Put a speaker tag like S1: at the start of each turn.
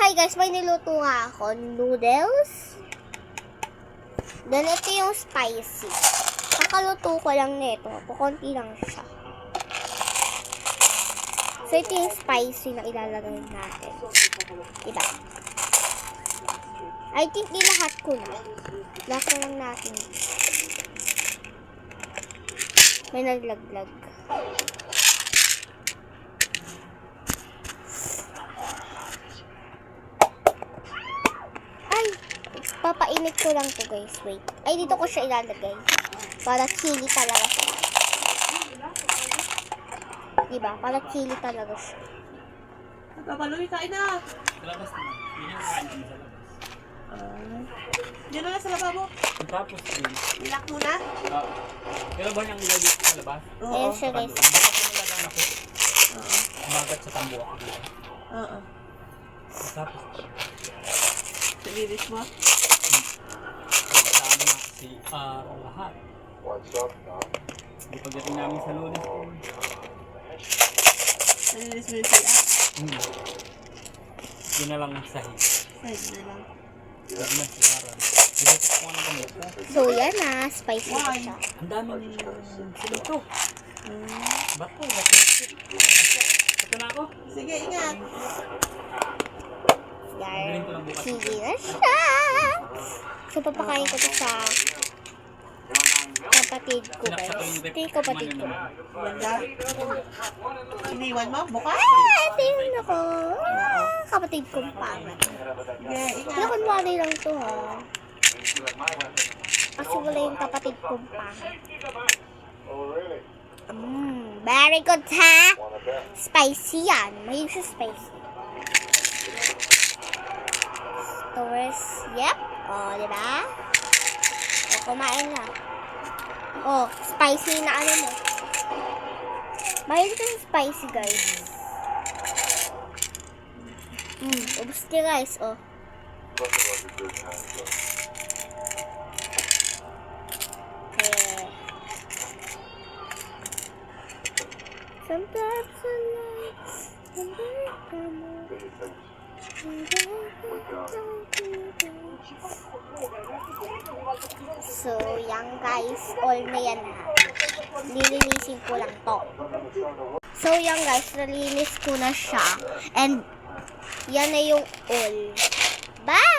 S1: Okay guys, may niluto nga ako. Noodles. Then ito yung spicy. Kakaluto ko lang nito. Kukunti lang siya. So ito yung spicy na ilalagay natin. Diba? I think nilahat ko na. Lahat na lang natin. May naglaglag. Ay! Papainit ko lang to guys. Wait. Ay, dito ko siya ilalagay. Para chili talaga siya. Diba? Para chili talaga siya.
S2: Nagpapaloy, kain na.
S3: Sa labas na. Yun yung kain kami sa labas.
S2: Diyan na lang sa lababo.
S3: Tapos,
S2: Ilak muna.
S3: pero ba niyang nilagay sa labas?
S1: Ayan siya guys.
S3: Bakit yung nilagaan ako?
S2: Oo.
S3: Umagat sa tambo ako dito.
S2: Oo.
S3: Tapos,
S2: Nililis mo.
S3: kasama na si lahat. Di pagdating namin sa Lunes ko.
S2: Nililis mo yung sila.
S3: Yun na lang sahig.
S2: Side na lang.
S3: Huwag na sigaran. Dito ko ang gamit ko.
S1: So yan na. Spicy na siya.
S3: Ang daming silito. Bato, bato. Ito na ako.
S2: Sige, ingat.
S1: Yan. Chili na siya. So papakain ko to sa kapatid ko guys. Ito yung kapatid ko.
S2: Ganda. Iniwan mo? Bukas?
S1: Ito yun ako. Kapatid kong pangat.
S2: Sige, ingat.
S1: Nakunwari lang to ha. Kasi wala yung kapatid kong pangat. Very good ha. Spicy yan. Mahilig siya spicy. Stores. Yep. O, diba? O, kumain na. O, spicy na ano mo. Mahilig siya spicy guys. Ubus niya guys, oh. Okay. Sometimes I like So, yan guys, all na yan ha. Lilinisin ko lang to. So, yan guys, nalinis ko na siya. And, yan na yung all. Bye!